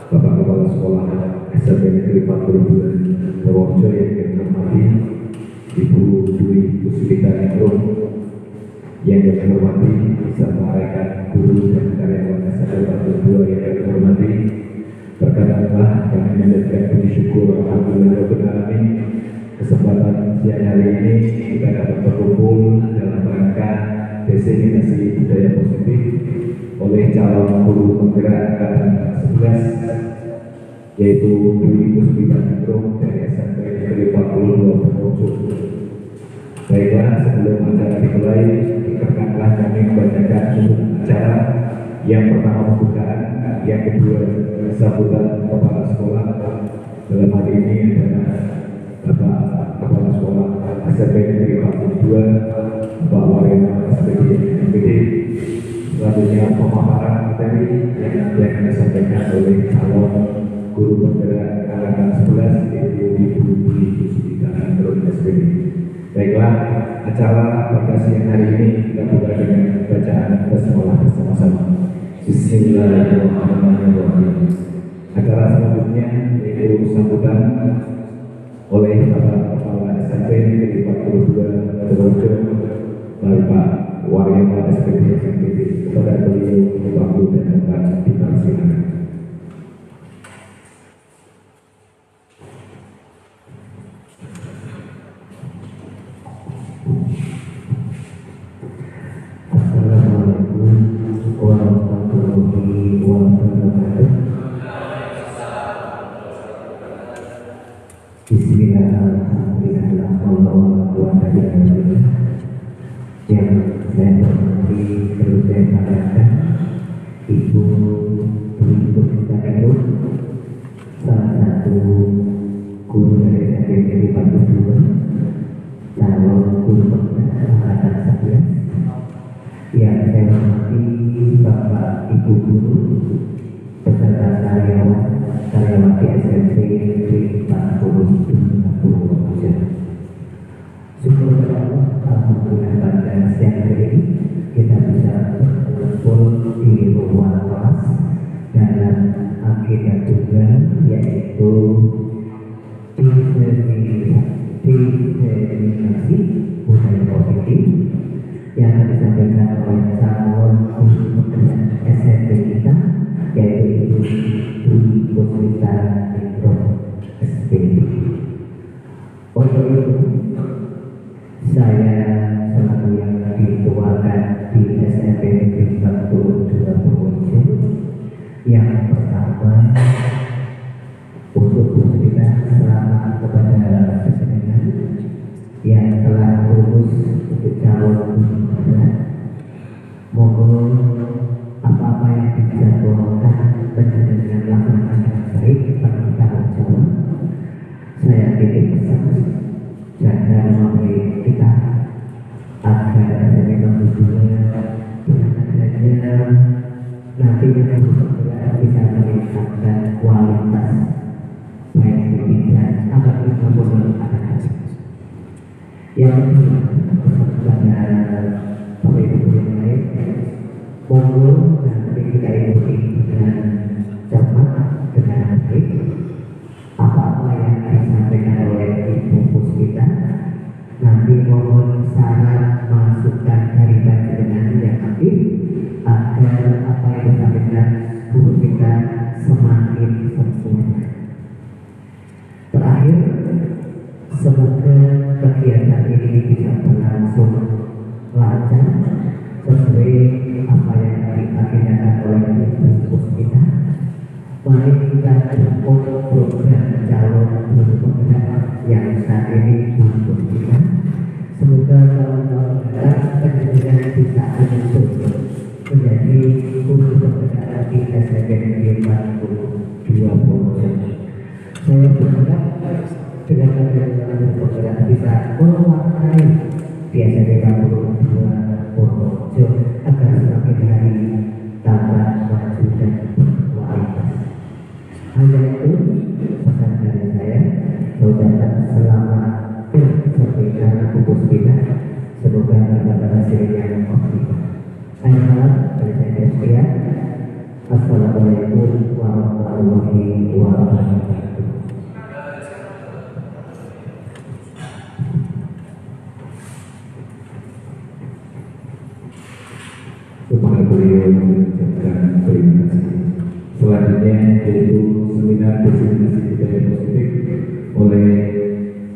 Bapak Kepala Sekolah SMP Negeri 42 Purworejo yang kami hormati, Ibu Dwi Puspita Ningrum yang kami hormati, serta rekan guru dan karyawan SMP 42 yang kami hormati, berkatalah kami menjadikan puji syukur alhamdulillah kesempatan siang hari ini kita dapat berkumpul dalam rangka diseminasi budaya positif oleh calon guru penggerak angkatan 11 yaitu Dwi Puspita Ningrum dari SMP Negeri 42 Purworejo. Baiklah, sebelum acara dimulai, perkenankanlah kami membacakan acara. Yang pertama pembukaan, yang kedua sambutan kepala sekolah. Dalam hari ini adalah Bapak Kepala Sekolah SMP Negeri 42, Bapak Waryono SPD. Selanjutnya pemaparan materi yang akan disampaikan oleh calon guru penggerak angkatan 11 yaitu Ibu Dwi Puspita Ningrum SPD. Baiklah, acara pada siang hari ini kita buka dengan bacaan basmalah bersama-sama. Bismillahirrahmanirrahim. Acara selanjutnya yaitu sambutan oleh Bapak Kepala SMP Negeri 42 Purworejo, Bapak Waryono SPD. Kepada beliau waktu dan tempat dipersilakan. Assalamualaikum warahmatullahi wabarakatuh. Bismillahirrahmanirrahim. Yang saya hormati perlu saya sampaikan Ibu Dwi Puspita Ningrum, salah satu guru dari SMP Negeri 42, calon guru penggerak angkatan 11. Yang saya hormati Bapak Ibu guru beserta karyawati SMP Negeri 42 Purworejo. Syukur kepada Allah, alhamdulillah pada siang hari ini kita yaitu diseminasi budaya positif yang akan disampaikan oleh calon guru pekerja SMP kita, yaitu Ibu Dwi Puspita Ningrum SPD. Untuk itu, saya selaku yang dituakan di SMP Negeri 42 Purworejo, yang pertama untuk Puspita selamat kepada seseorang yang telah lulus untuk calon guru. Mohon apa-apa yang dijadwalkan dengan laksanakan yang baik penuh tanggung jawab. Saya titip pesan jaga nama baik kita agar SMP Kedua dengan adanya nantinya Kedua bisa meningkatkan kualitas baik pendidikan apalagi maupun anak-anak. Yang kedua, kepada Bapak Ibu yang lain, monggo nanti kita ikuti dengan cepat, dengan baik apa-apa yang disampaikan oleh Ibu Puspita. Nanti mohon saran masukan dari panjenengan yang aktif agar apa yang disampaikan Bu Puspita semakin sempurna. Terakhir, semoga kegiatan ini bisa berlangsung lancar sesuai apa yang diagendakan oleh Ibu Puspita. Mari kita dukung program calon guru pekerja yang saat ini muncul kita. Semoga calon pekerja bisa menyusul menjadi guru pekerja di SMP Negeri 42 Purworejo. Saya berharap dengan guru pekerja bisa mewarnai di SMP 42 Purworejo agar semakin hari tambah maju dan berkualitas. Hanya itu pesan dari saya. Saudara selamat bersampaikan Bu Puspita. Semoga mendapat hasil yang optimal. Akhir malam dari saya sekian. Assalamualaikum warahmatullahi wabarakatuh. Kepada beliau mengucapkan terima kasih. Selanjutnya yaitu seminar diseminasi budaya positif oleh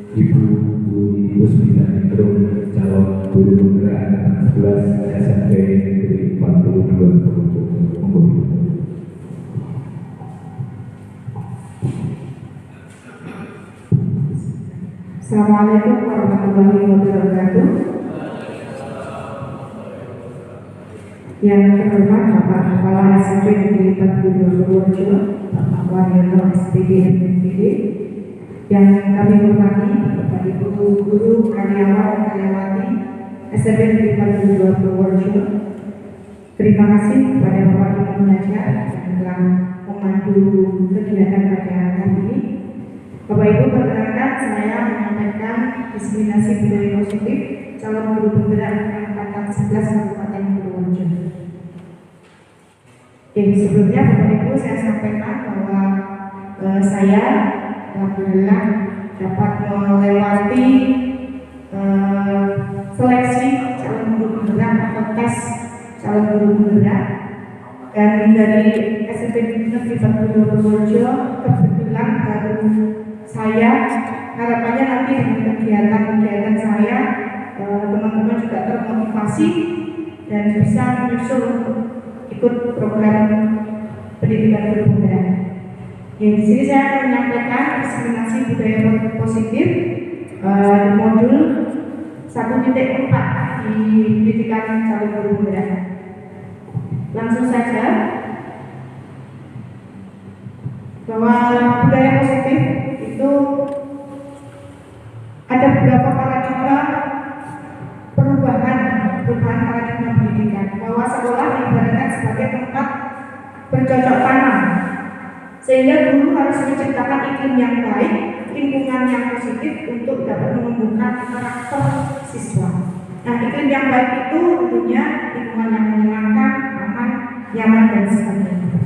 Ibu Dwi Puspita Ningrum, calon guru penggerak anak 11 SMP Negeri 42 Purworejo. Assalamualaikum warahmatullahi wabarakatuh. Yang terhormat Bapak Kepala SMP Negeri 42 Purworejo, Bapak Waryono SPD MPD, yang kami hormati Bapak Ibu guru, karyawan, karyawati SMP Negeri 42 Purworejo. Terima kasih kepada Bapak Ibu pengajar yang telah memandu kegiatan pada hari ini. Bapak Ibu, perkenankan saya menyampaikan diseminasi budaya positif calon guru penggerak angkatan 11 Kabupaten Purworejo. Jadi sebelumnya Bapak Ibu saya sampaikan bahwa saya alhamdulillah dapat melewati seleksi calon guru penggerak atau tes calon guru penggerak, dan dari SMP Negeri 42 Purworejo kebetulan baru saya, harapannya nanti dengan kegiatan-kegiatan saya teman-teman juga termotivasi dan bisa menyusul untuk ikut program pendidikan guru penggerak. Di sini saya akan menyampaikan diseminasi budaya positif di modul 1.4 di pendidikan calon guru penggerak. Langsung saja bahwa budaya positif itu ada beberapa paradigma perubahan paradigma pendidikan, bahwa sekolah diibaratkan sebagai tempat bercocok tanam, sehingga guru harus menciptakan iklim yang baik, lingkungan yang positif untuk dapat menumbuhkan karakter siswa. Nah, iklim yang baik itu tentunya lingkungan yang menyenangkan, aman, nyaman, dan sebagainya.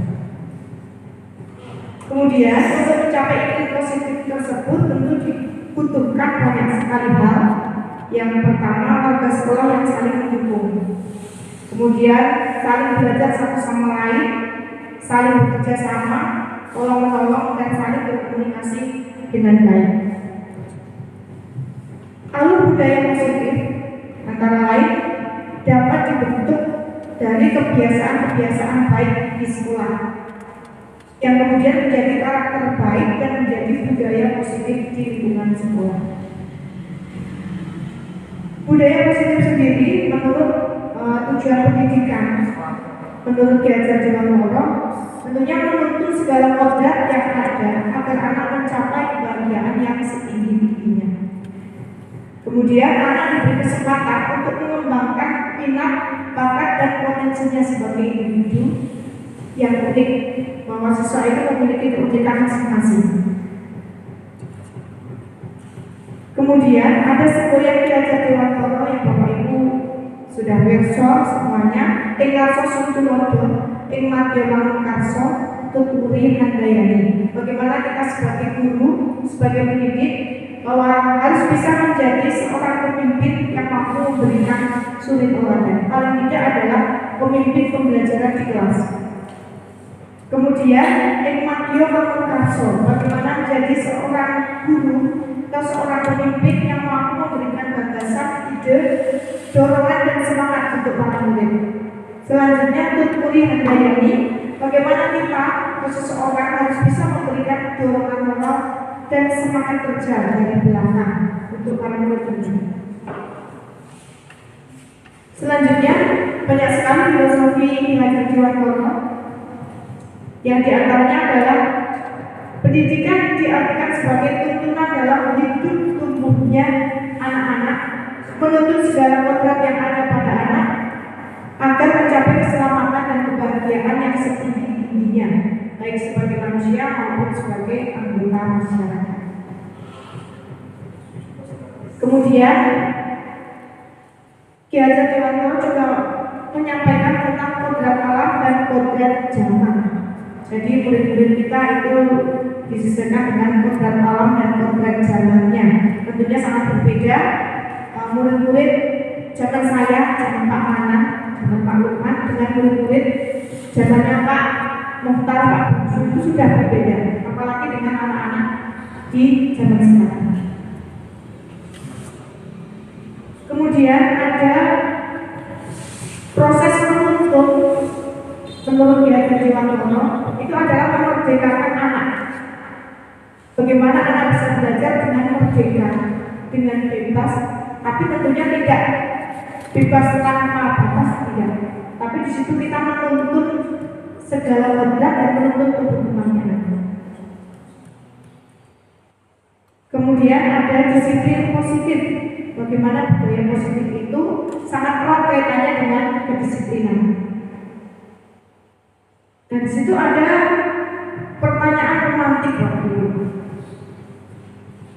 Kemudian untuk mencapai iklim positif tersebut tentu dibutuhkan banyak sekali hal. Yang pertama, warga sekolah yang saling mendukung. Kemudian saling belajar satu sama lain, saling bekerja sama, tolong-menolong dan saling berkomunikasi dengan baik. Lalu budaya positif antara lain dapat dibentuk dari kebiasaan-kebiasaan baik di sekolah yang kemudian menjadi karakter baik dan menjadi budaya positif di lingkungan sekolah. Budaya positif sendiri menurut tujuan pendidikan, menurut Ki Hajar Dewantara, tentunya menuntun segala kodrat yang ada agar anak mencapai kebahagiaan yang setinggi-tingginya. Kemudian anak diberi kesempatan untuk mengembangkan minat, bakat dan potensinya sebagai individu yang unik, bahwa siswa itu memiliki keunikan masing-masing. Kemudian ada semboyan Ki Hajar Dewantara yang Bapak Ibu sudah werso semuanya, ing Karso Suntulodo, ing Madya Manungkarso, Tuturi Handayani. Bagaimana kita sebagai guru, sebagai pendidik, bahwa harus bisa menjadi seorang pemimpin yang mampu memberikan suri teladan. Paling tidak adalah pemimpin pembelajaran di kelas. Kemudian ing Madya Manungkarso, bagaimana menjadi seorang guru atau seorang pemimpin yang mampu memberikan gagasan, ide, dorongan dan semangat untuk para murid. Selanjutnya Tuturi Handayani, bagaimana kita seseorang harus bisa memberikan dorongan moral dan semangat kerja dari belakang untuk para murid ini. Selanjutnya banyak sekali filosofi Ki Hajar Dewantara yang diantaranya adalah pendidikan diartikan sebagai tuntunan dalam hidup tumbuhnya anak-anak, menuntun segala kodrat yang ada pada anak agar mencapai keselamatan dan kebahagiaan yang setinggi-tingginya, baik sebagai manusia maupun sebagai anggota masyarakat. Kemudian Ki Hajar Dewantara juga menyampaikan tentang kodrat alam dan kodrat zaman. Jadi murid-murid kita itu disesuaikan dengan kodrat alam dan kodrat zamannya. Tentunya sangat berbeda. Murid-murid zaman saya, zaman Pak Manan, zaman Pak Lukman, dengan murid-murid zamannya Pak Mukhtar, Pak Bungsu itu sudah berbeda. Apalagi dengan anak-anak di zaman sekarang. Kemudian ada proses menuntun menurut Ki Hajar Dewantara itu adalah memerdekakan anak. Bagaimana anak bisa belajar dengan merdeka, dengan bebas, tapi tentunya tidak bebas tanpa batas, tidak. Tapi di situ kita menuntun segala kodrat dan menuntun perkembangannya. Kemudian ada disiplin positif. Bagaimana budaya positif itu sangat erat kaitannya dengan kedisiplinan. Dan di situ ada pertanyaan romantik waktu itu.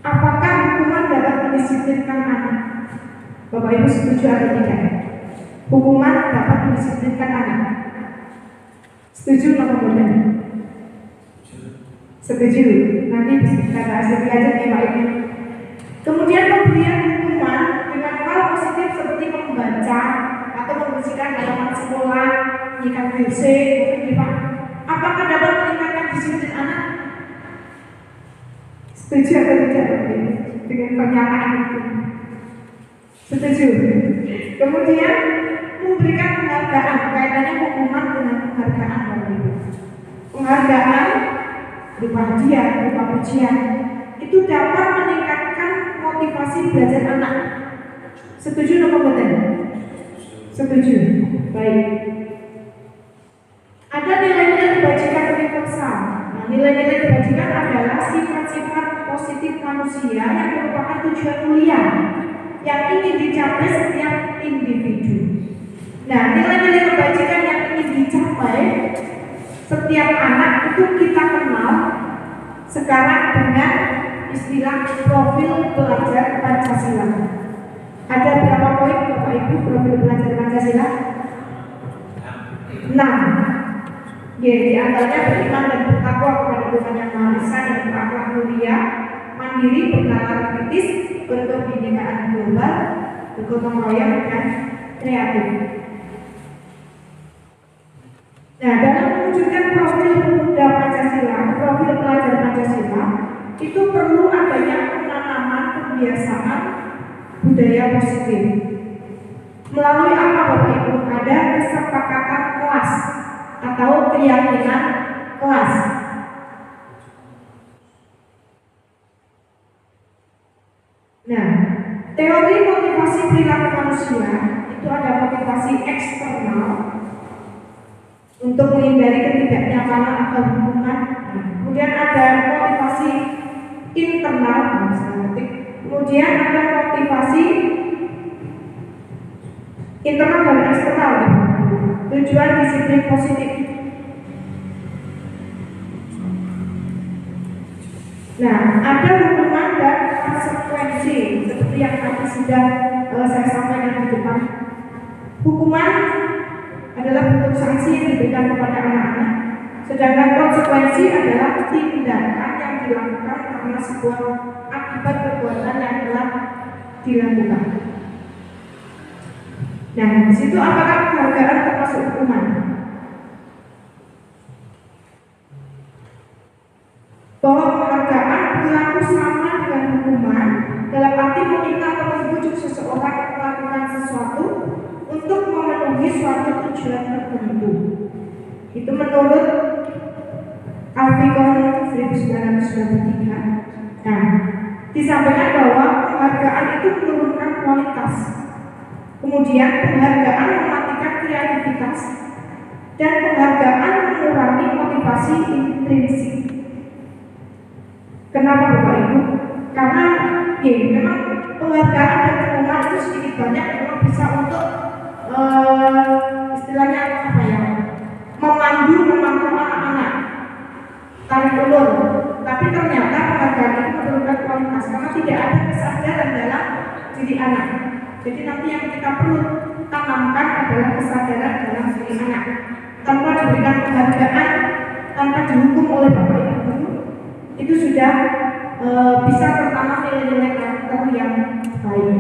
Apakah hukuman dapat mendisiplinkan anak? Bapak Ibu setuju atau tidak? Hukuman dapat mendisiplinkan anak. Setuju atau tidak? Setuju. Nanti bisa kita bahas lebih lanjut ya Pak Ibu. Kemudian pemberian hukuman dengan hal positif seperti membaca atau membersihkan halaman sekolah, menyikat WC, apakah dapat meningkatkan disiplin anak? Setuju atau tidak dengan pernyataan itu? Setuju. Kemudian memberikan penghargaan, kaitannya hukuman dengan penghargaan. Penghargaan berupa hadiah, berupa pujian, itu dapat meningkatkan motivasi belajar anak. Setuju atau tidak? Setuju. Baik. Ada nilai-nilai kebajikan universal. Nah, nilai-nilai kebajikan adalah sifat-sifat positif manusia yang merupakan tujuan mulia yang ingin dicapai setiap individu. Nah, nilai-nilai kebajikan yang ingin dicapai setiap anak itu kita kenal sekarang dengan istilah profil belajar Pancasila. Ada berapa poin Bapak Ibu profil belajar Pancasila? 6. Di antaranya beriman dan bertakwa kepada lingkungan yang warisan yang berakhlak mulia, mandiri, bernalar kritis, berkebinekaan global, bergotong royong dan kreatif. Nah, dalam mewujudkan profil pemuda Pancasila, profil pelajar Pancasila, itu perlu adanya penanaman kebiasaan budaya positif. Melalui apa Bapak Ibu? Ada kesepakatan kelas atau keyakinan kelas. Nah, teori motivasi perilaku manusia itu ada motivasi eksternal untuk menghindari ketidaknyamanan atau hubungan. Kemudian ada motivasi internal, kemudian ada motivasi internal dan eksternal. Tujuan disiplin positif. Nah, ada hubungan dan konsekuensi seperti yang tadi sudah saya sampaikan di depan. Hukuman adalah bentuk sanksi yang diberikan kepada anak-anak, sedangkan konsekuensi adalah tindakan yang dilakukan karena sebuah akibat perbuatan yang telah dilakukan. Nah, di situ apakah penghargaan termasuk hukuman? Bahwa penghargaan berlaku sama dengan hukuman dalam arti meminta atau membujuk seseorang melakukan sesuatu untuk memenuhi suatu tujuan tertentu. Itu menurut Alfikon 1993. Nah, disampaikan bahwa penghargaan itu menurunkan kualitas. Kemudian penghargaan mematikan kreativitas dan penghargaan mengurangi motivasi intrinsik. Kenapa Bapak Ibu? Karena memang penghargaan dan hukuman itu sedikit banyak memang bisa untuk istilahnya apa ya, memandu anak-anak tarik ulur. Tapi ternyata penghargaan itu menurunkan kualitas karena tidak ada kesadaran dalam diri anak. Jadi nanti yang kita perlu tanamkan adalah kesadaran dalam diri anak. Tanpa diberikan penghargaan, tanpa dihukum oleh Bapak Ibu, itu sudah bisa tertanam nilai-nilai karakter yang baik.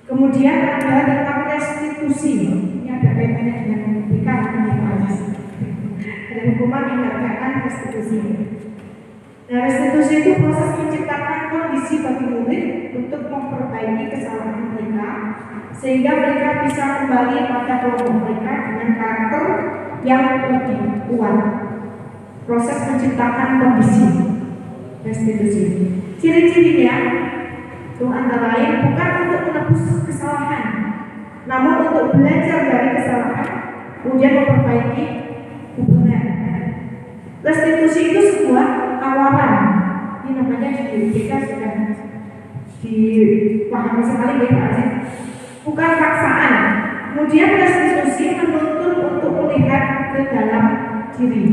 Kemudian ada tentang restitusi. Ini ada kaitannya dengan memberikan ada hukuman yang dikatakan restitusi. Nah, restitusi itu proses menciptakan kondisi bagi murid untuk memperbaiki kesalahan mereka sehingga mereka bisa kembali pada kelompok mereka dengan karakter yang lebih kuat. Proses menciptakan kondisi restitusi. Ciri-cirinya itu antara lain bukan untuk menebus kesalahan, namun untuk belajar dari kesalahan, kemudian memperbaiki hubungan. Restitusi itu sebuah tawaran. Ini namanya di BPK sudah dipahami sekali ya Pak Aziz. Bukan paksaan. Kemudian restitusi menuntun untuk melihat ke dalam diri.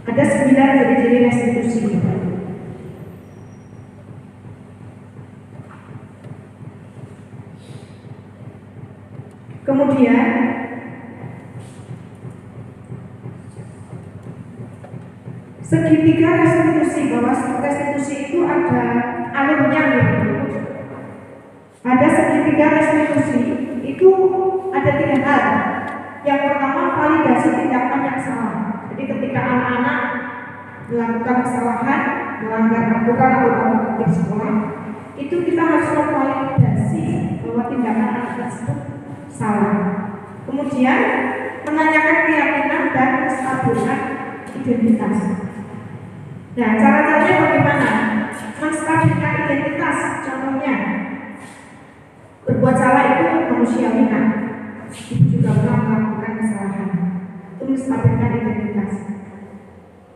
Ada 9 ciri-ciri restitusi. Kemudian segitiga restitusi, bahwa restitusi itu ada alurnya gitu. Ada segitiga restitusi itu ada 3 hal. Yang pertama, validasi tindakan yang salah. Jadi ketika anak-anak melakukan kesalahan, melanggar aturan atau tata tertib sekolah, itu kita harus memvalidasi bahwa tindakan anak tersebut salah. Kemudian menanyakan keyakinan dan kestabilan identitas. Nah, cara-caranya bagaimana? Menstabilkan identitas, contohnya berbuat salah itu manusiawi kan? Itu juga pernah melakukan kesalahan. Itu menstabilkan identitas.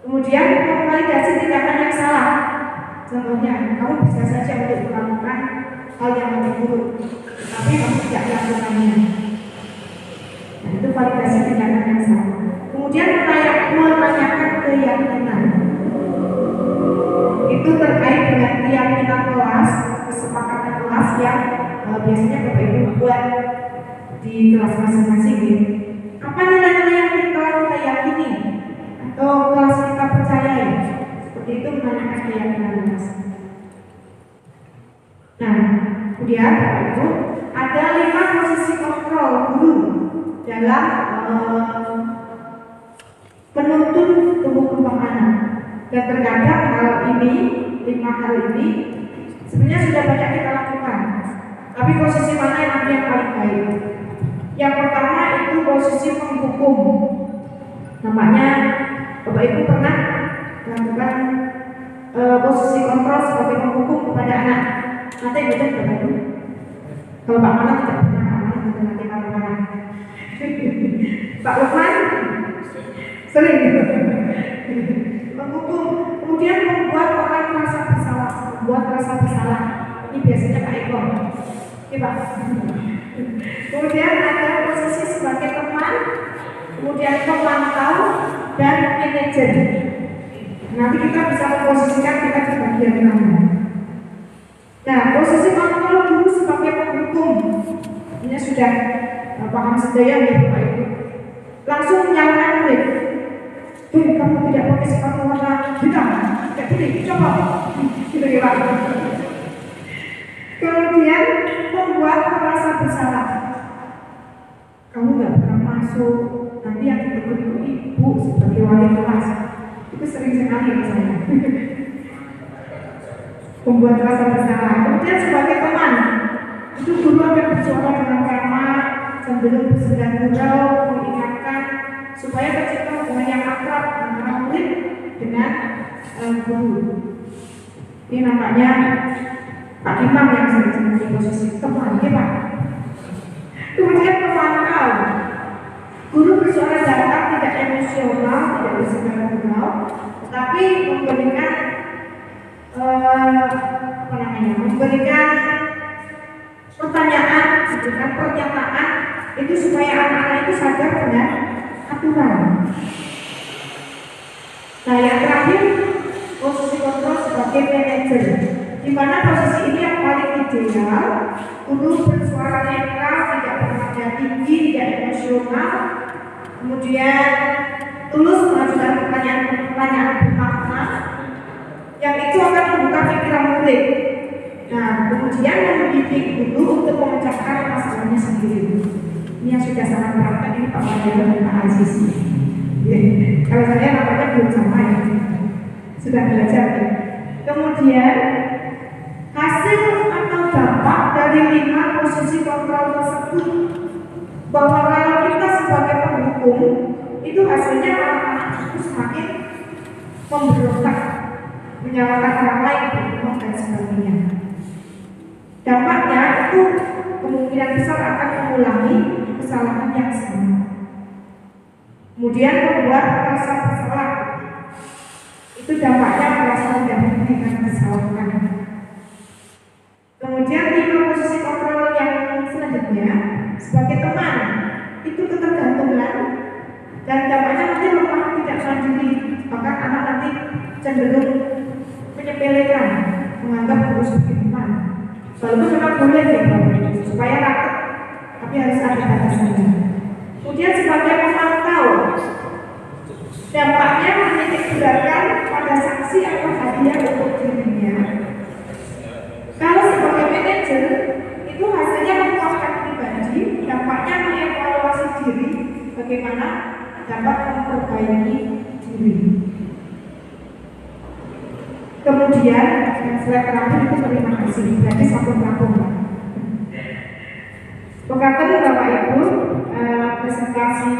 Kemudian memvalidasi tindakan yang salah. Contohnya, kamu bisa saja untuk melakukan hal yang lebih buruk, tapi kamu tidak melakukannya. Nah, itu validasi tindakan yang salah. Kemudian menanyakan keyakinan. Itu terkait dengan keyakinan kelas, kesepakatan kelas yang biasanya Bapak Ibu buat di kelas masing-masing. yakini atau kelas kita percayai. Seperti itu menanyakan keyakinan Mas. Nah, kemudian Bapak Ibu, ada 5 posisi kontrol guru dalam menuntun tumbuh kembang anak. Dan terkadang hal ini, 5 hal ini sebenarnya sudah banyak kita lakukan. Tapi posisi mana yang paling baik? Yang pertama itu posisi menghukum. Namanya Bapak Ibu pernah melakukan posisi kontrol sebagai menghukum kepada anak. Nanti betul Bapak Ibu. Kalau Pak Malah tidak pernah, Pak Malah betul nanti marah-marah. Pak Lukman sering menghukum, kemudian membuat orang merasa bersalah, membuat rasa bersalah. Ini biasanya Pak Eko. Oke Pak. Kemudian ada posisi sebagai teman, kemudian pemantau dan manajer. Nanti kita bisa memposisikan kita di bagian mana. Nah, posisi kontrol dulu sebagai penghukum. Ini sudah paham sedaya ya Bapak Ibu. Langsung menyalahkan murid. Kamu tidak pakai sepatu warna hitam. Tidak pilih, coba. Gitu ya Pak. Kemudian membuat merasa bersalah. Kamu nggak pernah masuk. Nanti yang ditegur itu ibu sebagai wali kelas. Itu sering sekali saya. Membuat rasa bersalah. Kemudian sebagai teman, itu guru akan bersuara dengan ramah, sambil bersenda gurau, mengingatkan supaya tercipta hubungan yang akrab antara murid dengan guru. Ini namanya Pak Imam yang sering di posisi teman, ya Pak. Kemudian pemantau. Guru bersuara datar, tidak emosional, tidak bersenda gurau, tetapi memberikan memberikan pertanyaan, memberikan pernyataan itu supaya anak-anak itu sadar dengan aturan. Nah, yang terakhir posisi kontrol sebagai manajer, di mana posisi ini yang paling ideal. Guru bersuara netral, tidak bernada tinggi, tidak emosional, kemudian tulus mengajukan pertanyaan bermakna, yang itu akan membuka pikiran murid. Nah, kemudian mendidik guru untuk memecahkan masalahnya sendiri. Ini yang sudah sangat praktek, ini Pak Mayor dan Pak Aziz. Kalau saya nampaknya belum sama ya, sudah belajar ya. Kemudian hasil atau dampak dari 5 posisi kontrol tersebut, bahwa kalau kita sebagai penghukum itu hasilnya anak-anak itu semakin memberontak, menyalahkan orang lain, berbohong dan sebagainya. Dampaknya itu kemungkinan besar akan mengulangi kesalahan yang sama. Kemudian membuat rasa bersalah. Itu dampaknya merasa tidak memberikan kesalahan. Kemudian 5 posisi kontrol yang selanjutnya sebagai teman itu ketergantungan dan dampaknya nanti lemah, tidak mandiri, bahkan anak nanti cenderung menyepelekan, menganggap guru sebagai teman. Walaupun memang boleh ya, supaya rakyat, tapi harus ada batasannya. Kemudian sebagai pemantau, dampaknya menitik beratkan pada saksi atau hadiah untuk dirinya. Kalau sebagai manajer, itu hasilnya memuaskan pribadi, dampaknya mengevaluasi diri, bagaimana dapat memperbaiki diri. Kemudian yang slide terakhir itu terima kasih, berarti sambung-sambung. Pengatakan Bapak Ibu, presentasi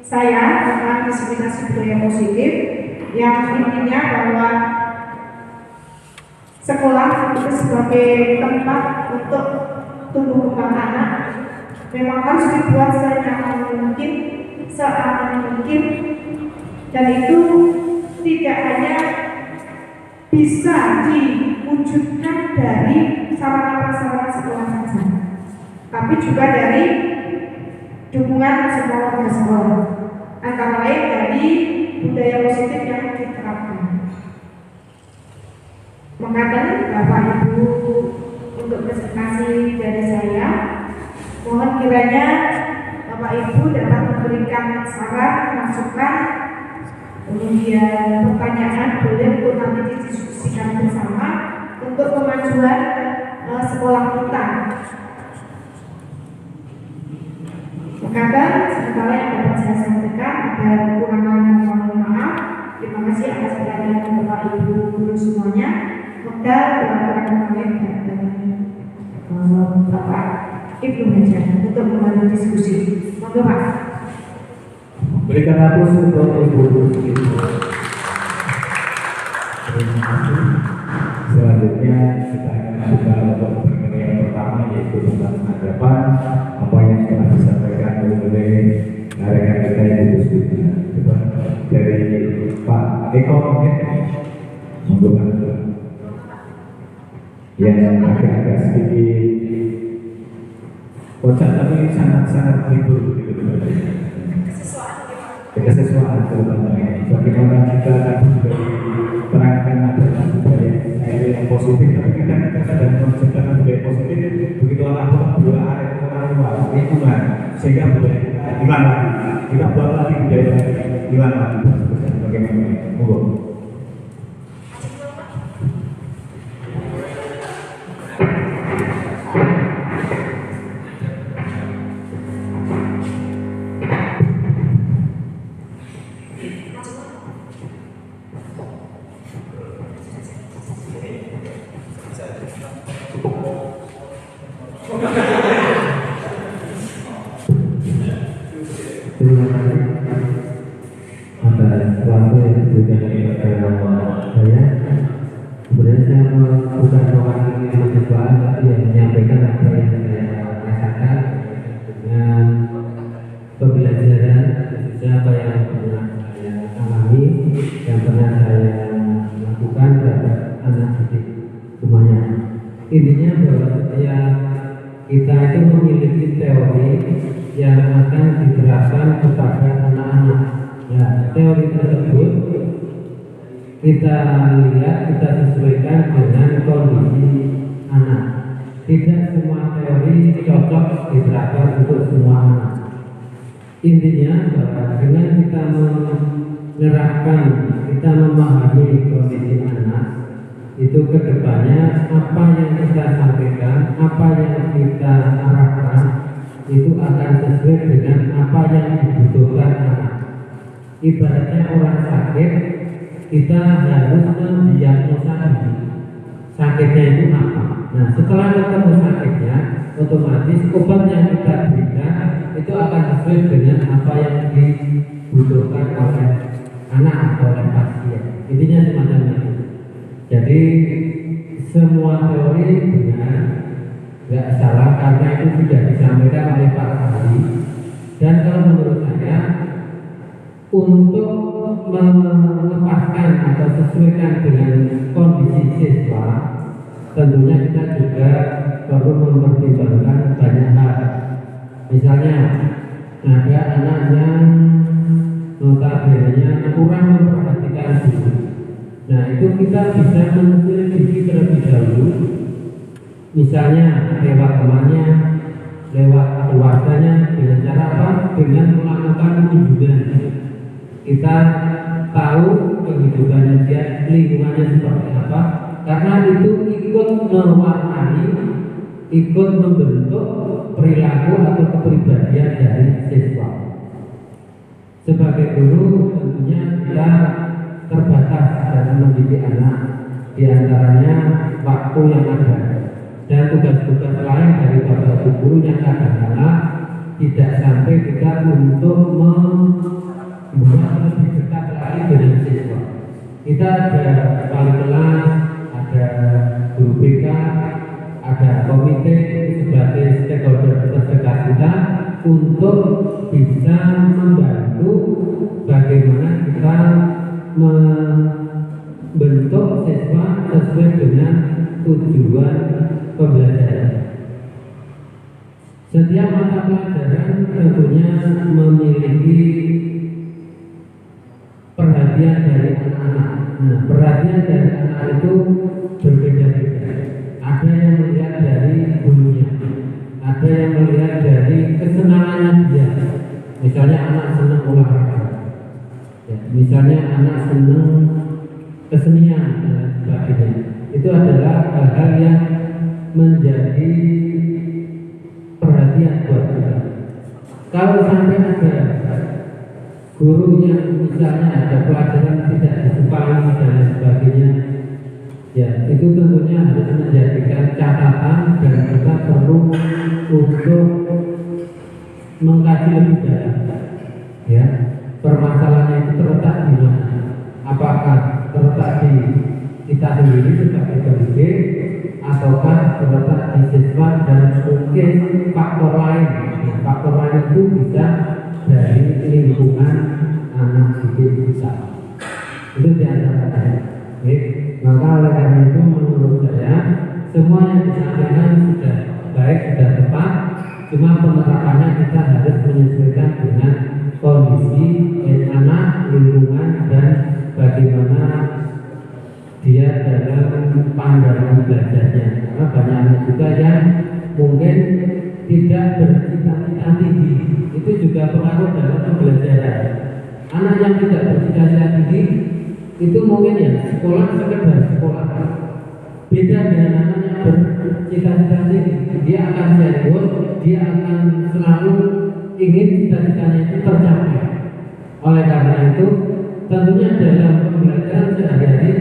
saya tentang diskriminasi budaya positif yang intinya bahwa sekolah itu sebagai tempat untuk tumbuh kembang anak memang harus dibuat senyaman mungkin, seaman mungkin, dan itu tidak hanya bisa diwujudkan dari sarana-prasarana sekolah saja, tapi juga dari dukungan semua warga sekolah, antara lain dari budaya positif yang diterapkan. Mengatakan Bapak Ibu untuk presentasi dari saya, mohon kiranya Bapak Ibu dapat memberikan memberikan saran, masukan, kemudian pertanyaan boleh untuk nanti didiskusikan bersama untuk kemajuan sekolah kita. Rekan-rekan, sementara yang dapat saya sampaikan, ada kekurangannya mohon maaf. Terima kasih atas perhatian Bapak Ibu guru semuanya. Semoga peraturan kemarin dan Bapak Ibnu Hajar untuk membantu diskusi. Monggo Pak. Berikan aplaus untuk Ibu Guru kita. Terima kasih. Selanjutnya kita akan buka untuk pertanyaan yang pertama, yaitu tentang hadapan apa yang telah disampaikan oleh rekan kita yang diskusi. Dari Pak Eko mungkin, monggo Pak. Yang agak-agak sedikit kocak tapi sangat-sangat libur begitu. Kesesuaian terutama ini. Bagaimana kita tadi terangkan adalah budaya yang positif, tapi kadang kita sedang menciptakan budaya positif begitu anak buah air orang luar lingkungan sehingga budaya kita hilang lagi. Kita buat lagi budaya hilang lagi. Bagaimana? Monggo. Terima kasih atas waktu yang diberikan kepada saya. Sebenarnya saya bukan mewakili mahasiswa, tapi yang menyampaikan apa yang saya rasakan dengan pembelajaran, khususnya apa yang pernah saya alami dan pernah saya lakukan terhadap anak didik semuanya. Intinya bahwa setiap kita itu memiliki teori yang akan diterapkan kepada anak-anak. Ya, teori tersebut kita lihat, kita sesuaikan dengan kondisi anak. Tidak semua teori cocok diterapkan untuk semua anak. Intinya bahwa dengan kita menerapkan, kita memahami kondisi anak, itu kedepannya apa yang kita sampaikan, apa yang kita arahkan, itu akan sesuai dengan apa yang dibutuhkan anak. Ibaratnya orang sakit, kita harus mendiagnosa sakitnya itu apa. Nah, setelah ketemu sakitnya, otomatis obat yang kita berikan itu akan sesuai dengan apa yang dibutuhkan oleh anak atau oleh pasien. Intinya semacam itu. Jadi semua teori benar, tidak salah karena itu sudah disampaikan oleh Pak Ahli. Dan kalau menurut saya, untuk melepaskan atau sesuaikan dengan kondisi siswa, tentunya kita juga perlu mempertimbangkan banyak hal. Misalnya ada anak yang notabene kurang memperhatikan guru. Nah, itu kita bisa menyelidiki terlebih dahulu, misalnya lewat temannya, lewat keluarganya, dengan cara apa? Dengan melakukan kunjungan. Kita tahu kehidupannya dia, lingkungannya seperti apa, karena itu ikut mewarnai, ikut membentuk perilaku atau kepribadian dari siswa. Sebagai guru tentunya kita terbatas dalam mendidik anak, diantaranya waktu yang ada dan tugas-tugas lain dari bapak ibu guru yang kadang-kadang tidak sampai kita untuk membuat lebih dekat lagi dengan siswa. Kita ada wali kelas, ada guru BK, ada komite sebagai stakeholder terdekat kita untuk bisa membantu bagaimana kita membentuk siswa sesuai dengan tujuan pembelajaran. Setiap mata pelajaran tentunya memiliki perhatian dari anak-anak. Nah, perhatian dari anak itu berbeda-beda. Ada yang melihat dari gurunya, ada yang melihat dari kesenangannya dia, misalnya anak senang olahraga, ya, misalnya anak senang kesenian dan lain sebagainya, itu adalah hal-hal yang menjadi perhatian buat kita. Kalau sampai ada guru yang misalnya ada pelajaran tidak disukai dan lain sebagainya, ya itu tentunya harus menjadikan catatan dan kita perlu untuk mengkaji lebih dalam, ya permasalahannya itu terletak di mana, apakah terletak di kita sendiri sebagai pendidik ataukah terletak di siswa dan mungkin faktor lain. Faktor lain itu bisa dari lingkungan anak didik kita, itu diantaranya. Maka oleh karena itu menurut saya semua yang disampaikan sudah baik, sudah tepat, cuma penerapannya kita harus menyesuaikan dengan kondisi anak, lingkungan, dan bagaimana dia dalam pandangan belajarnya. Karena banyak anak juga yang mungkin tidak bercita-cita tinggi, itu juga pengaruh dalam pembelajaran. Anak yang tidak bercita-cita tinggi itu mungkin ya sekolah sekedar sekolah. Beda dengan anak yang bercita-cita tinggi, dia akan serius, dia akan selalu ingin cita-citanya itu tercapai. Oleh karena itu, tentunya dalam pembelajaran sehari-hari,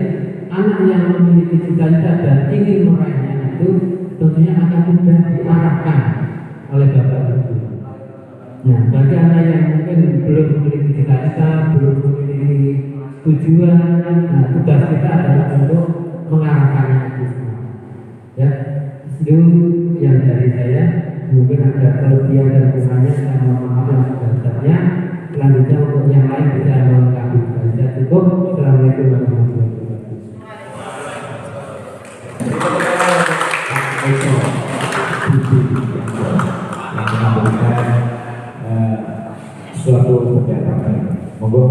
anak yang memiliki cita-cita dan ingin meraihnya itu tentunya akan mudah diarahkan oleh bapak ibu. Nah, bagi anak yang mungkin belum memiliki cita-cita, belum memiliki tujuan, nah tugas kita adalah untuk mengarahkannya itu semua. Ya, itu yang dari saya. Mungkin ada kelebihan dan kurangnya, saya mohon maaf yang sebesar-besarnya. Selanjutnya untuk yang lain bisa melengkapi. Saya cukup. Assalamualaikum warahmatullahi wabarakatuh. Yang memberikan suatu pernyataan. Monggo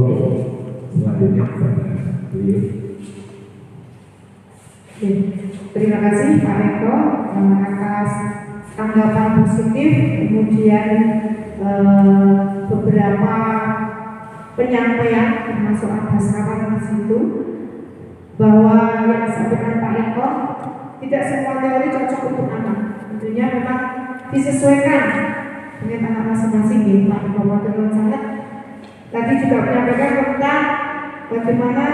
selanjutnya beliau. Terima kasih Pak Eko atas tanggapan positif, kemudian beberapa penyampaian termasuk ada saran di situ bahwa yang disampaikan Pak Eko tidak semua teori cocok untuk anak. Tentunya memang disesuaikan dengan anak masing-masing. Pak Eko Waterloo sangat tadi juga menyampaikan tentang bagaimana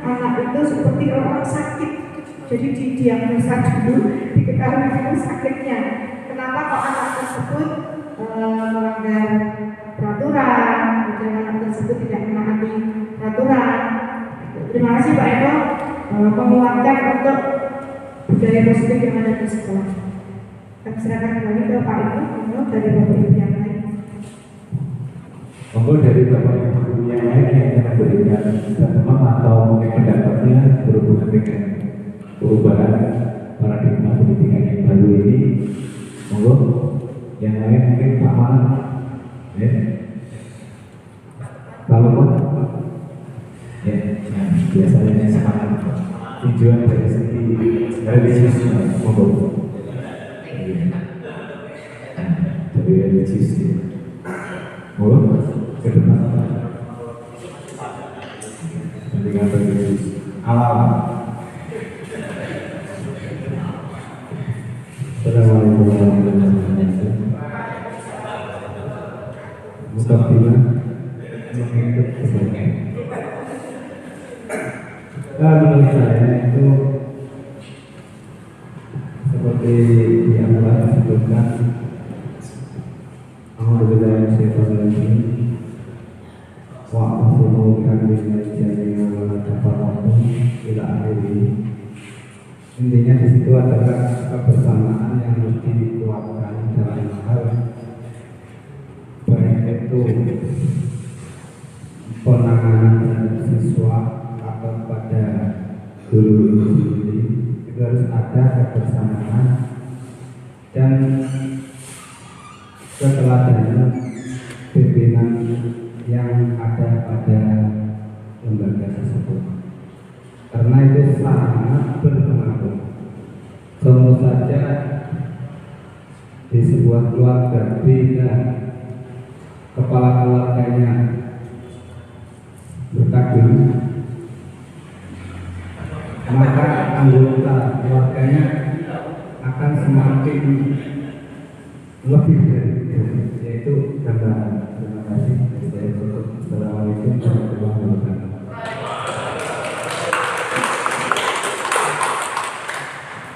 anak itu seperti orang sakit. Jadi didiagnosa dulu, diketahui dulu sakitnya. Kenapa kok anak tersebut melanggar peraturan, kemudian anak tersebut tidak menaati peraturan. Terima kasih Pak Eko menguatkan untuk budaya positif yang ada di sekolah. Kami serahkan kembali ke Pak Eko dari Bapak Ibu yang lain. Monggo dari Bapak Ibu yang lain yang akan memberikan statement atau mungkin pendapatnya berhubungan dengan perubahan paradigma pendidikan yang baru ini. Monggo yang lain mungkin Pak Man, ya. Kalau ya, nah, biasanya semangat tujuan dari segi religius, monggo dari religius, monggo ke depan dengan religius ala-ala. Assalamualaikum warahmatullahi wabarakatuh. Mukabimah mengikut sebagai menurut saya itu seperti yang telah disebutkan, alhamdulillah syaitan ini wa'afukan binajanya wa tafarraqu ila akhirih. Intinya di situ adalah kebersamaan yang mesti dikuatkan dalam hal baik itu penanganan terhadap siswa atau pada guru itu sendiri. Itu harus ada kebersamaan dan keteladanan pimpinan yang ada pada lembaga tersebut, karena itu sangat berpengaruh. Contoh saja di sebuah keluarga, bila kepala keluarganya bertakbir, maka anggota keluarganya akan semakin lebih dari itu, yaitu gambaran. Terima kasih. Assalamualaikum warahmatullahi wabarakatuh.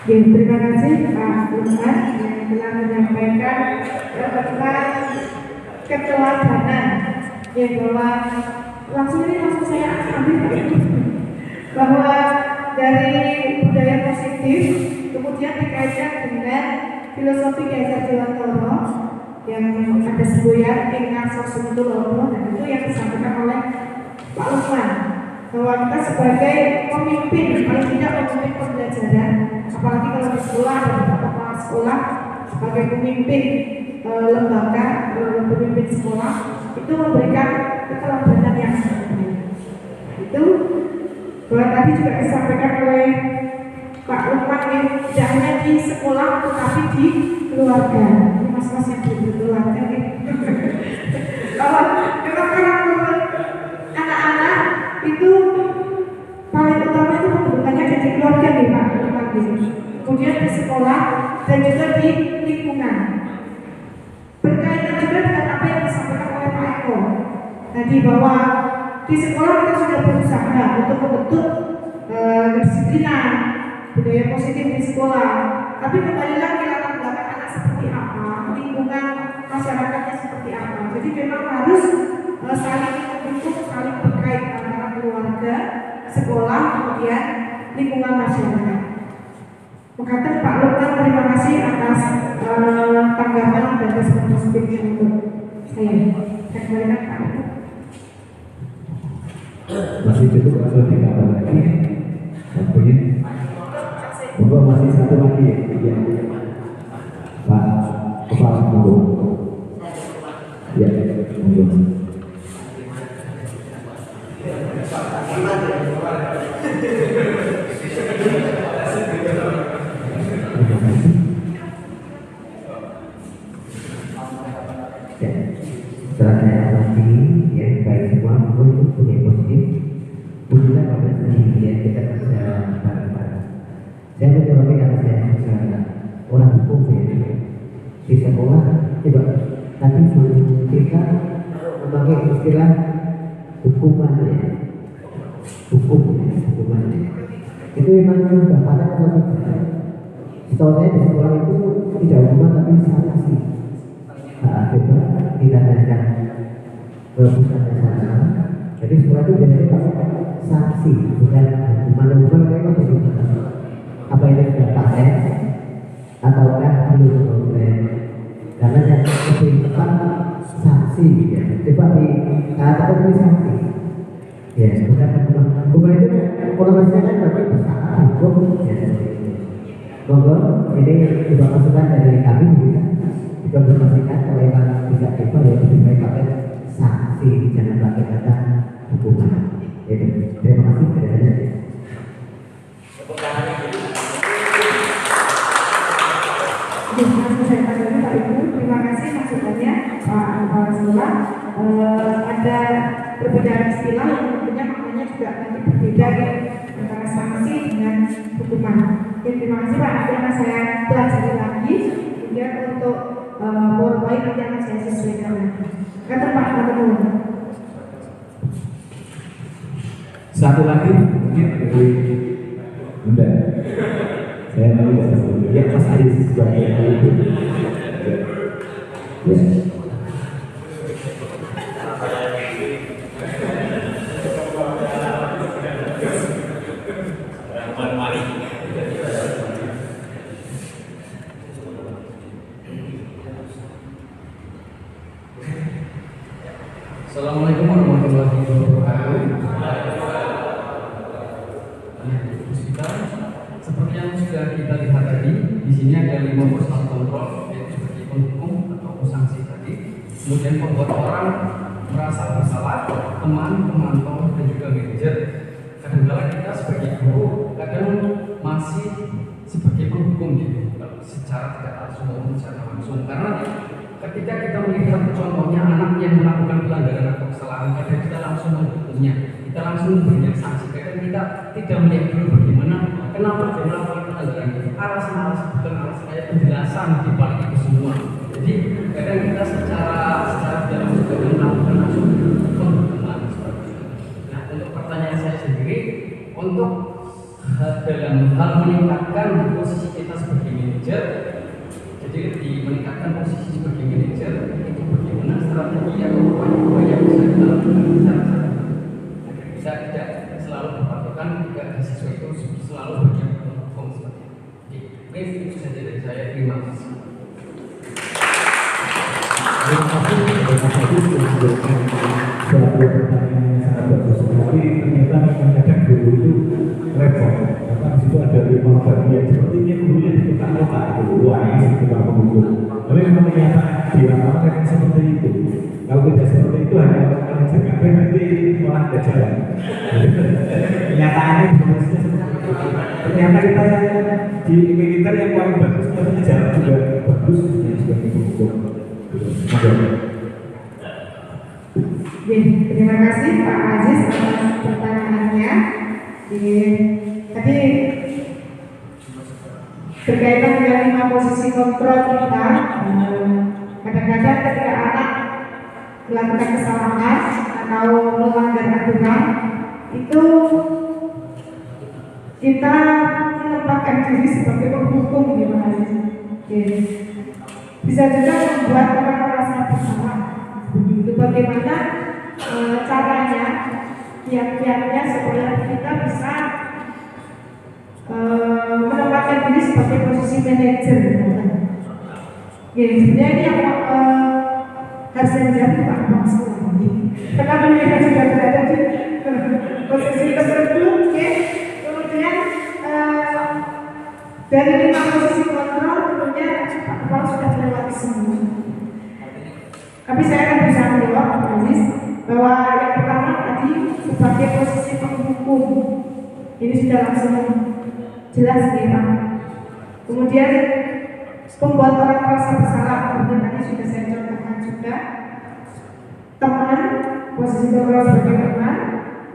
Ya, terima kasih Pak Lukman yang telah menyampaikan tentang keteladanan yang bahwa langsung saya ambil bahwa dari budaya positif kemudian dikaitkan dengan filosofi Kiai Dewantoro yang ada semboyan Ingat Sosumutulono, dan itu yang disampaikan oleh Pak Lukman bahwa kita sebagai pemimpin, paling tidak pemimpin pembelajaran, apalagi kalau di sekolah dan kepala sekolah sebagai pemimpin lembaga, pemimpin sekolah itu memberikan keteladanan yang sangat baik. Itu bahwa tadi juga disampaikan oleh Pak Lukman yang tidak hanya di sekolah tetapi di keluarga. Ini mas-mas yang berkeluarga nih. Bahwa anak-anak itu paling utama itu pembentukannya ada di keluarga nih Pak Lukman. Kemudian di sekolah dan juga di lingkungan. Berkaitan juga dengan apa yang disampaikan oleh Pak Eko tadi bahwa di sekolah kita sudah berusaha untuk membentuk kedisiplinan, budaya positif di sekolah. Tapi kembali lagi latar belakang anak seperti apa, lingkungan masyarakatnya seperti apa. Jadi memang harus saling mendukung, saling berkait antara keluarga, sekolah, kemudian lingkungan masyarakat. Makanya Pak Lukman, terima kasih atas tanggapan dan respon positifnya untuk saya. Saya kembalikan Pak Lukman. Masih cukup atau ditambah lagi? Waktunya? Monggo masih satu lagi ya? Ya. Pak Kepala Monggo. Ya, monggo. Ya, setelah saya amati ya baik semua untuk punya positif, punya pada sendiri ya kita bisa bareng-bareng. Saya mencoba karena saya juga orang hukum ya di sekolah coba, tapi kita memakai istilah hukuman ya, hukuman itu memang sudah pada atau tidak? Setahu saya di sekolah itu tidak hukuman tapi sanksi. Coba kita tanyakan ke pusatnya sana. Jadi sekolah itu biasanya pakai sanksi, bukan hukuman kayak apa ini sudah pakai ataukah belum boleh? Karena yang lebih tepat sanksi ya. Coba di katakan ini sanksi. Ya, bukan hukuman itu konotasinya kan berarti bersama hukum ya. Monggo ini juga masukan dari kami juga. Juga memastikan kalau yang tidak coba ya lebih baik pakai sanksi, jangan pakai kata hukuman. Jadi terima kasih kepada Terima kasih masukannya Pak Kepala Sekolah. Ada perbedaan istilah yang tentunya maknanya juga nanti berbeda ya, antara sanksi dengan hukuman. Oke, terima kasih Pak. Nanti akan saya pelajari lagi kemudian untuk poin nanti akan saya sesuaikan lagi. Kata Pak Kepala. Satu lagi mungkin dari Bunda. Saya mau ya Mas Aris sebagai itu. Ya. Assalamualaikum warahmatullahi wabarakatuh. Seperti yang sudah kita lihat tadi, di sini ada 5 personal control, yaitu seperti penghukum atau sanksi tadi. Kemudian membuat orang merasa bersalah, teman, pemantau, dan juga manajer. Kadang-kadang kita sebagai guru kadang masih sebagai penghukum gitu, secara tidak langsung maupun secara langsung. Karena ketika kita melihat contohnya anak yang melakukan pelanggaran atau kesalahan, kadang kita langsung menghukumnya, kita langsung memberikan sanksi. Kadang kita tidak melihat dulu bagaimana, kenapa dia melakukan pelanggaran itu, alasan-alasan bukan alasan kayak penjelasan di balik itu semua. Jadi kadang kita secara dalam juga melakukan langsung penghukuman seperti itu. Nah, untuk pertanyaan saya sendiri, untuk dalam hal meningkatkan posisi kita sebagai manajer, jadi lebih meningkatkan posisi sebagai manajer, itu bagaimana strategi atau upaya-upaya yang bisa kita lakukan secara agar kita tidak selalu berpatokan jika siswa itu selalu bagian hukum seperti itu. Oke, itu saja dari saya. Terima kasih. Terima kasih Mas Agus sudah memberikan suatu pertanyaan yang sangat bagus. Tapi ternyata kadang guru itu repot. Karena di situ ada 5 bagian. Sepertinya gurunya di tukang otak itu, wah ini tukang mengukur. Tapi memang ternyata di lapangan seperti itu. Kalau tidak seperti itu hanya orang jaga nanti malah tidak jalan. Kenyataannya sebenarnya seperti itu. Ternyata kita di militer yang paling bagus ternyata jalan juga bagus sebagai pengukur. Terima kasih Pak Aziz atas pertanyaannya. Tadi berkaitan dengan 5 posisi kontrol kita. Kadang-kadang ketika anak melakukan kesalahan atau melanggar aturan, itu kita menempatkan diri sebagai penghukum di mana. Bisa juga membuat orang merasa bersalah. Begitu bagaimana caranya, kiat-kiatnya supaya kita bisa menempatkan diri sebagai posisi manajer. Sebenarnya ini yang harus menjadi Pak Bangsa. Kenapa mereka sudah berada di posisi tertentu? Kemudian dari 5 posisi kontrol, tentunya Pak Kepala sudah melewati semua. Tapi saya akan bisa menjawab Pak Aziz bahwa yang pertama tadi sebagai posisi penghukum, ini sudah langsung jelas nih Pak. Kemudian membuat orang merasa bersalah, kemudian tadi sudah saya contohkan juga. Teman, posisi kontrol sebagai teman,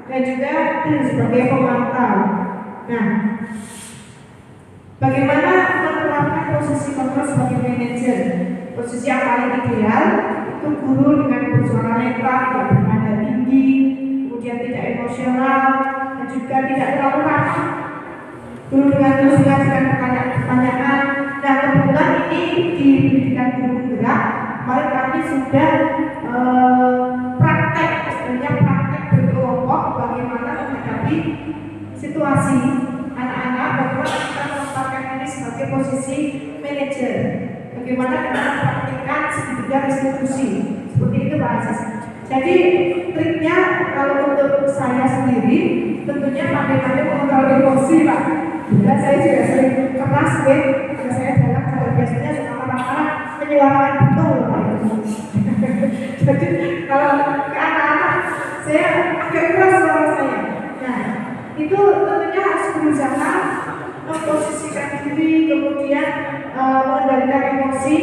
dan juga sebagai pemantau. Nah, bagaimana menerapkan posisi kontrol sebagai manajer? Posisi yang paling ideal itu guru dengan bersuara netral, tidak bernada tinggi, kemudian tidak emosional, dan juga tidak terlalu ramah. Guru dengan terus mengajukan pertanyaan. Nah, kebetulan ini di pendidikan guru penggerak, kemarin kami sudah praktek, sebenarnya praktek berkelompok bagaimana menghadapi situasi anak-anak, bagaimana kita menempatkan ini sebagai posisi manajer, bagaimana kita mempraktikkan segitiga restitusi, seperti itu Pak Aziz. Jadi triknya kalau untuk saya sendiri, tentunya pandai-pandai mengontrol emosi Pak. Dan saya juga sering keras karena saya dalam juga biasanya suka marah-marah menyuarakan betul Pak. Jadi kalau ke anak-anak saya agak keras suara saya. Nah, itu tentunya harus berusaha memposisikan diri, kemudian mengendalikan emosi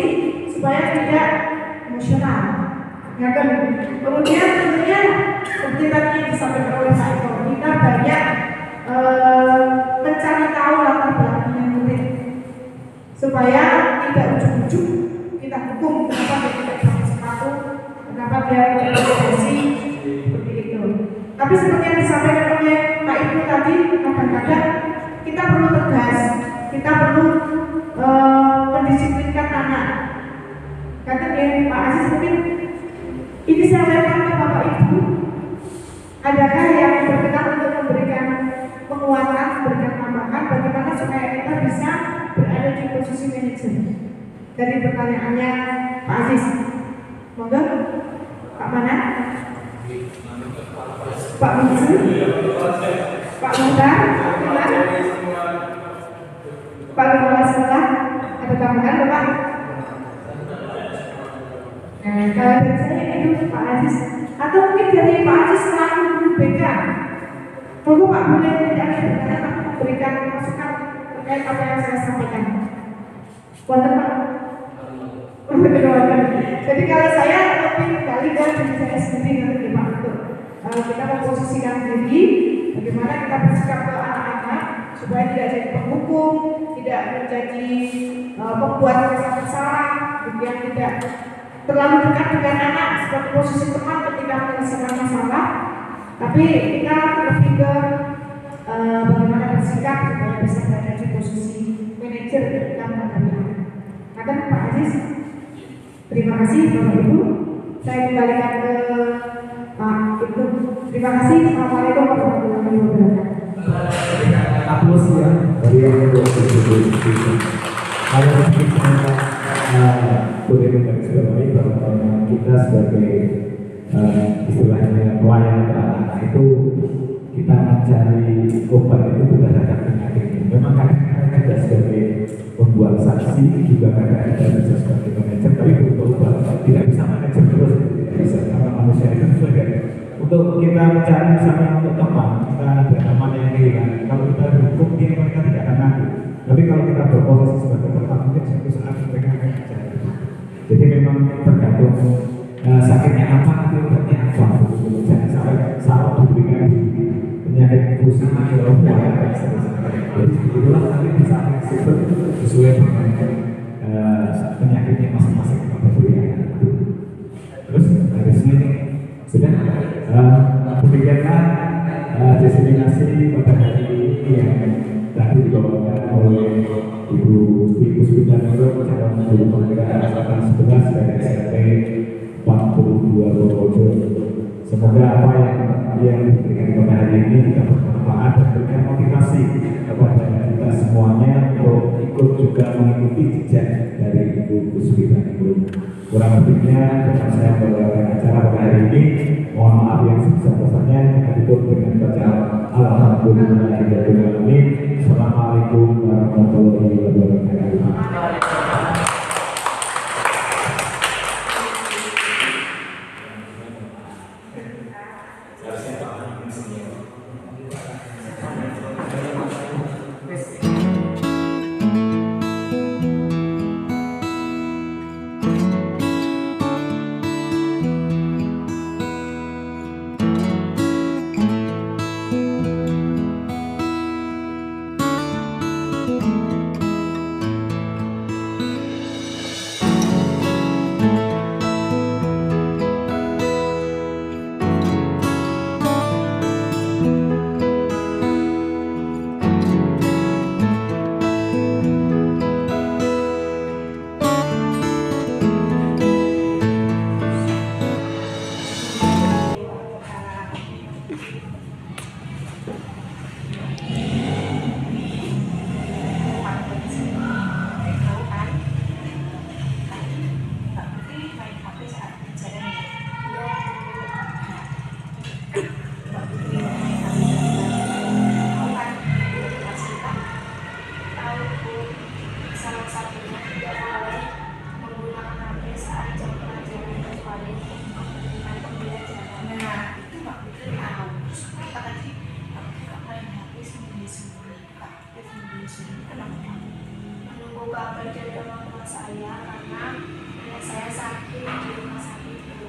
supaya tidak emosional. Ya kan? Kemudian tentunya seperti tadi disampaikan oleh Pak Eko, kita banyak mencari tahu latar belakangnya murid supaya tidak ujung-ujung kita hukum kenapa dia tidak pakai sepatu, kenapa dia tidak bereaksi seperti itu. Tapi seperti yang disampaikan oleh Pak Ibu tadi, kadang-kadang kita perlu tegas, kita perlu mendisiplinkan anak. Kata Pak Aziz mungkin ini saya lihatkan ke Bapak Ibu, adakah yang berkenan untuk memberikan penguatan, memberikan tambahan bagaimana supaya kita bisa berada di posisi manajer? Dari pertanyaannya Pak Aziz, monggo Pak mana? Pak Musa, Pak Musa, Pak Kepala Sekolah, ada tambahan Bapak? Nah, kalau dari saya itu Pak Aziz, atau mungkin dari Pak Aziz selaku guru BK, monggo Pak boleh tidak memberikan masukan terkait apa yang saya sampaikan. Wonten Pak. saya sendiri nanti Pak untuk kita memposisikan diri bagaimana kita bersikap ke anak-anak supaya tidak jadi penghukum, tidak menjadi pembuat kesalahan, kemudian tidak terlalu dekat dengan anak seperti posisi teman ketika menyelesaikan masalah, tapi kita lebih ke bagaimana bersikap supaya bisa berada di posisi manajer ketika menghadapi anak. Akan Pak Aziz, terima kasih Bapak Ibu. Saya kembalikan ke Pak Ibu. Terima kasih. Assalamualaikum warahmatullahi wabarakatuh. Aplaus ya. Kalau boleh menggarisbawahi bahwa kita sebagai istilahnya pelayan anak itu kita mencari obat itu berdasarkan penyakit. Memang kadang kita sebagai pembuat saksi juga kadang kita bisa sebagai manajer, tapi untuk obat tidak bisa manajer terus, tidak bisa karena manusia itu sebagai untuk kita mencari misalnya untuk teman, kita ada teman yang hilang. Kalau kita hukum dia mereka tidak akan ngaku. Tapi kalau kita berposisi sebagai teman, mungkin suatu saat mereka akan mencari. Jadi memang tergantung sakitnya apa, nanti obatnya apa. Jangan sampai salah diberikan penyakit fungsi mikrobial. Jadi itulah nanti bisa fleksibel sesuai dengan penyakitnya masing-masing kita berikan. Terus dari sini sudah demikianlah destinasi pada hari ini yang tadi dibawakan oleh Ibu Puspita Nurul, calon guru penggerak angkatan 11 dari SMP 42 Purworejo. Semoga apa yang diberikan pada hari ini kita bermanfaat dan berikan motivasi kepada kita semuanya untuk ikut juga mengikuti jejak dari Ibu Puspita Nurul. Kurang lebihnya dengan saya membawakan acara pada hari ini, mohon maaf yang sebesar-besarnya. Kita tutup dengan bacaan Alhamdulillahirabbil alamin. Assalamualaikum warahmatullahi wabarakatuh. Menunggu kabar dari orang tua saya karena saya sakit di rumah sakit itu.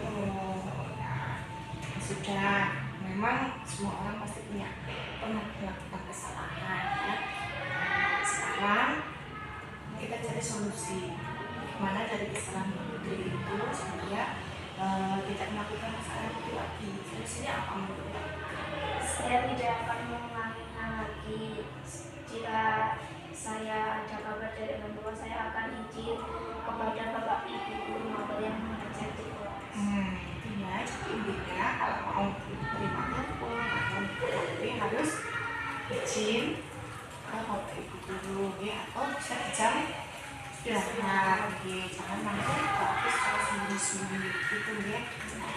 Sudah, memang semua orang pasti pernah melakukan kesalahan ya. Sekarang kita cari solusi mana dari kesalahan diri itu supaya tidak melakukan kesalahan itu lagi. Solusinya apa menurut Pak? Saya tidak akan mengulanginya lagi. Jika saya ada kabar dari orang tua, saya akan izin kepada bapak ibu guru maupun yang mengajar di kelas. Itu ya, jadi intinya kalau mau terima telepon atau tapi harus izin ke bapak ibu guru ya, atau bisa jam istirahat ya, jangan langsung habis kalau sembunyi-sembunyi gitu ya.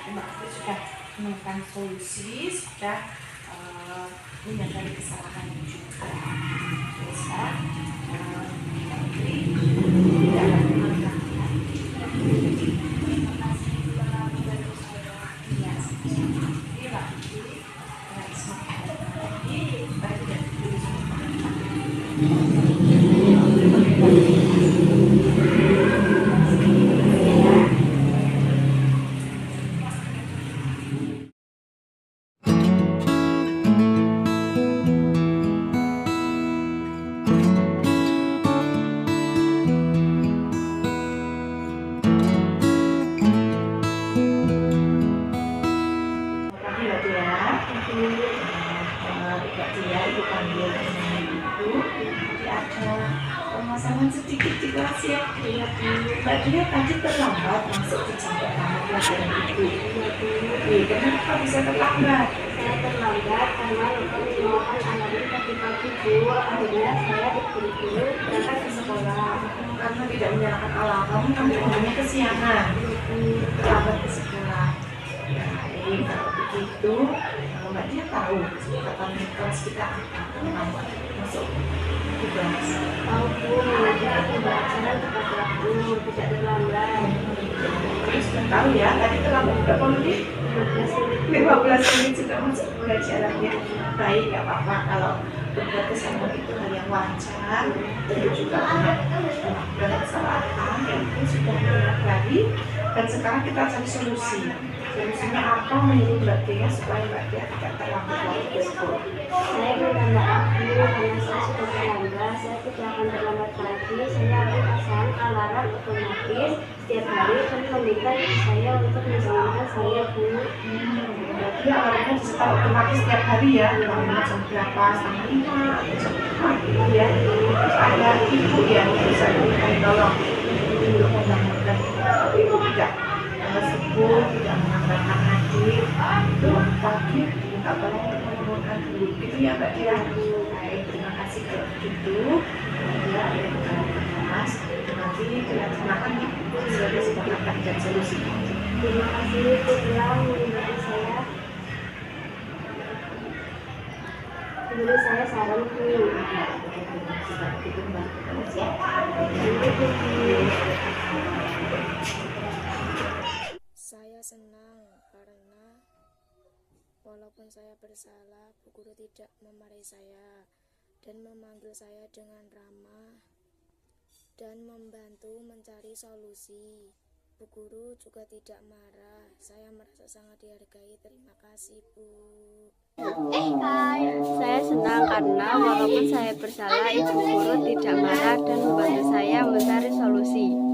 Mbak itu sudah menemukan solusi, sudah menyadari kesalahan juga. Bisa tidak akan mengalami lagi. Terima kasih telah membantu saya. Iya, ini Mbak Putri semangat lagi supaya tidak dulu Iya Bu. Mbak Dia tadi terlambat masuk ke sampai kamar pelajaran itu. Kenapa bisa terlambat? Saya terlambat karena lupa menyalakan alarm pagi-pagi Bu. Akhirnya saya terburu-buru berangkat ke sekolah. Karena tidak menyalakan alarm, akhirnya kesiangan, terlambat ke sekolah. Baik, kalau begitu, Mbak Dia tahu kesepakatan kelas kita apa masuk tugas. Tahu Bu, mengajar pembelajaran tepat waktu, tidak terlambat. Terus sudah tahu ya, tadi terlambat berapa menit? 15 menit sudah masuk pelajarannya. Baik, nggak apa-apa kalau berbuat kesalahan itu hal yang wajar. Tentu juga melakukan kesalahan yang itu sudah dilakukan. Dan sekarang kita cari solusi. Solusinya apa menurut Mbak Tia supaya Mbak Tia tidak terlambat waktu ke sekolah? Saya minta maaf Bu, karena saya sudah terlambat. Saya tidak akan terlambat lagi. Saya akan pasang alarm otomatis setiap hari dan meminta ibu saya untuk menjalankan saya Bu. Berarti alarmnya disetel otomatis setiap hari ya, misalnya jam berapa, setengah 5 atau jam 4 gitu ya. Terus ada ibu yang bisa dimintai tolong untuk membangunkan, tapi ibu tidak sebut, tidak mengabarkan adik, itu pagi minta tolong untuk membangunkan dulu. Itu ya Mbak Tia. Baik, terima kasih kalau begitu. Ya, Mas, nanti dilaksanakan ibu sudah disepakati dan solusi. Terima kasih Bu telah mengingatkan saya. Beri saya saran Bu. Seperti itu Mbak. Ya. Saya senang karena walaupun saya bersalah, Bu Guru tidak memarahi saya dan memanggil saya dengan ramah dan membantu mencari solusi. Bu Guru juga tidak marah. Saya merasa sangat dihargai. Terima kasih, Bu. Saya senang karena walaupun saya bersalah, Ibu Guru tidak marah dan membantu saya mencari solusi.